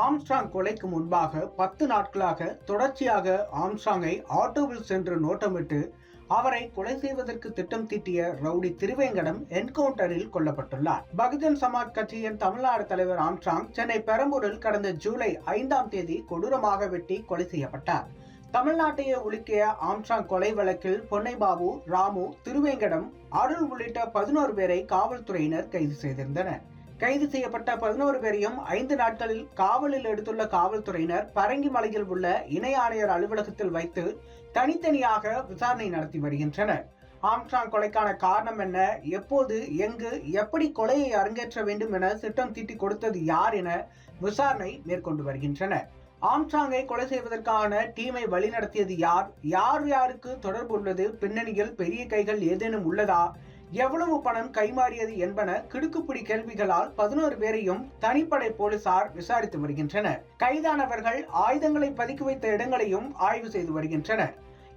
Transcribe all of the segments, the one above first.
Armstrong கொலைக்கு முன்பாக 10 நாட்களாக தொடர்ச்சியாக ஆம்ஸ்ட்ராங்கை ஆட்டோவில் சென்று நோட்டமிட்டு அவரை கொலை செய்வதற்கு திட்டம் தீட்டிய ரவுடி திருவேங்கடம் என்கவுண்டரில் கொல்லப்பட்டுள்ளார். பகுஜன் சமாஜ் கட்சியின் தமிழ்நாடு தலைவர் ஆம்ஸ்ட்ராங் சென்னை பெரம்பூரில் கடந்த ஜூலை 5ஆம் தேதி கொடூரமாக வெட்டி கொலை செய்யப்பட்டார். தமிழ்நாட்டையே உலுக்கிய ஆம்ஸ்ட்ராங் கொலை வழக்கில் பொன்னைபாபு, ராமு, திருவேங்கடம், அருள் உள்ளிட்ட 11 பேரை காவல்துறையினர் கைது செய்திருந்தனர். கைது செய்யப்பட்ட 11 பேரையும் 5 நாட்களில் காவலில் எடுத்துள்ள காவல்துறையினர் பரங்கிமலையில் உள்ள இணை ஆணையர் அலுவலகத்தில் வைத்து தனித்தனியாக விசாரணை நடத்தி வருகின்றனர். ஆம்ஸ்ட்ராங் கொலைக்கான காரணம் என்ன, எப்போது, எங்கு, எப்படி கொலையை அரங்கேற்ற வேண்டும் என திட்டம் தீட்டி கொடுத்தது யார் என விசாரணை மேற்கொண்டு வருகின்றனர். ஆம்ஸ்ட்ராங்கை கொலை செய்வதற்கான டீமை வழிநடத்தியது யார், யார் யாருக்கு தொடர்பு உள்ளது, பின்னணியில் பெரிய கைகள் ஏதேனும் உள்ளதா, எவ்வளவு பணம் கைமாறியது என்பன கிடுக்குப்பிடி கேள்விகளால் 11 பேரையும் தனிப்படை போலீசார் விசாரித்து வருகின்றனர். கைதானவர்கள் ஆயுதங்களை பதுக்கி வைத்த இடங்களையும் ஆய்வு செய்து வருகின்றனர்.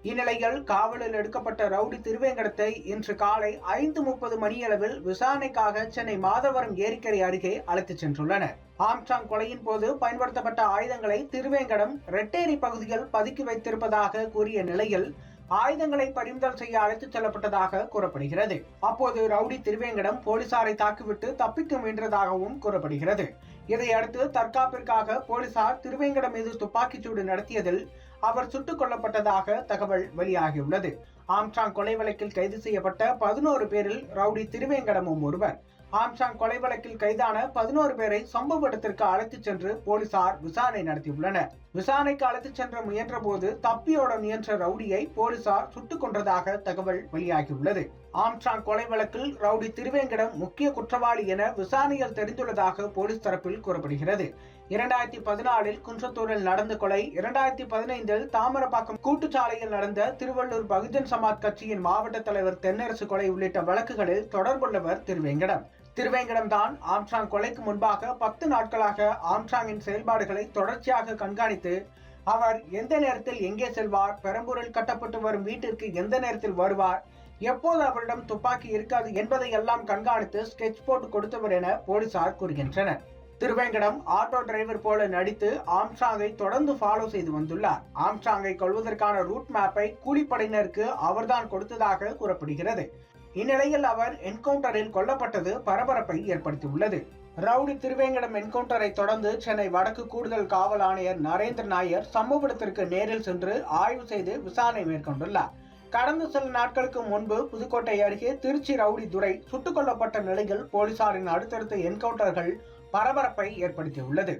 இந்நிலையில் காவலில் எடுக்கப்பட்ட ரவுடி திருவேங்கடத்தை இன்று காலை 5:30 மணியளவில் விசாரணைக்காக சென்னை மாதவரம் ஏரிக்கரை அருகே அழைத்துச் சென்றுள்ளனர். ஆம்ஸ்ட்ராங் கொலையின் போது பயன்படுத்தப்பட்ட ஆயுதங்களை திருவேங்கடம் ரெட்டேரி பகுதியில் பதுக்கி வைத்திருப்பதாக கூறிய நிலையில் ஆயுதங்களை பறிமுதல் செய்ய அழைத்துச் செல்லப்பட்டதாக கூறப்படுகிறது. அப்போது ரவுடி திருவேங்கடம் போலீசாரை தாக்கிவிட்டு தப்பிக்க முயன்றதாகவும் கூறப்படுகிறது. இதையடுத்து தற்காப்பிற்காக போலீசார் திருவேங்கடம் மீது துப்பாக்கிச்சூடு நடத்தியதில் அவர் சுட்டுக் கொல்லப்பட்டதாக தகவல் வெளியாகியுள்ளது. ஆம்ஸ்ட்ராங் கொலை வழக்கில் கைது செய்யப்பட்ட 11 பேரில் ரவுடி திருவேங்கடமும் ஒருவர். ஆம்ஸ்ட்ராங் கொலை வழக்கில் கைதான 11 பேரை சம்பவ இடத்திற்கு அழைத்துச் சென்று போலீசார் விசாரணை நடத்தியுள்ளனர். விசாரணைக்கு அழைத்துச் சென்ற முயன்ற போது தப்பியோட முயன்ற ரவுடியை போலீசார் சுட்டுக் கொன்றதாக தகவல் வெளியாகியுள்ளது. ஆம்ஸ்ட்ராங் கொலை வழக்கில் ரவுடி திருவேங்கடம் முக்கிய குற்றவாளி என விசாரணையில் தெரிந்துள்ளதாக போலீஸ் தரப்பில் கூறப்படுகிறது. 2014 குன்றத்தூரில் நடந்த கொலை, 2015 தாமரப்பாக்கம் கூட்டுச்சாலையில் நடந்த திருவள்ளூர் பகுஜன் சமாஜ் கட்சியின் மாவட்ட தலைவர் தென்னரசு கொலை உள்ளிட்ட வழக்குகளில் தொடர்புள்ளவர் திருவேங்கடம். திருவேங்கடம் தான் ஆம்ஸ்ட்ராங் கொலைக்கு முன்பாக 10 நாட்களாக ஆம்ஸ்ட்ராங்கின் செயல்பாடுகளை தொடர்ச்சியாக கண்காணித்து அவர் எந்த நேரத்தில் எங்கே செல்வார், பெரம்பூரில் கட்டப்பட்டு வரும் வீட்டிற்கு எந்த நேரத்தில் வருவார், எப்போது அவரிடம் துப்பாக்கி இருக்காது என்பதை எல்லாம் கண்காணித்து ஸ்கெட்ச் போட்டு கொடுத்தவர் என போலீசார் கூறுகின்றனர். திருவேங்கடம் ஆட்டோ டிரைவர் போல நடித்து ஆம்ஸ்ட்ராங்கை தொடர்ந்து ஃபாலோ செய்து வந்துள்ளார். ஆம்ஸ்ட்ராங்கை கொல்வதற்கான ரூட் மேப்பை கூலிப்படையினருக்கு அவர்தான் கொடுத்ததாக கூறப்படுகிறது. இந்நிலையில் அவர் என்கவுண்டரில் கொல்லப்பட்டது பரபரப்பை ஏற்படுத்தியுள்ளது. ரவுடி திருவேங்கடம் என்கவுண்டரை தொடர்ந்து சென்னை வடக்கு கூடுதல் காவல் ஆணையர் நரேந்திர நாயர் சம்பவ இடத்திற்கு நேரில் சென்று ஆய்வு செய்து விசாரணை மேற்கொண்டுள்ளார். கடந்த சில நாட்களுக்கு முன்பு புதுக்கோட்டை அருகே திருச்சி ரவுடி துரை சுட்டுக் கொல்லப்பட்ட நிலையில் போலீசாரின் அடுத்தடுத்த என்கவுண்டர்கள் பரபரப்பை ஏற்படுத்தியுள்ளது.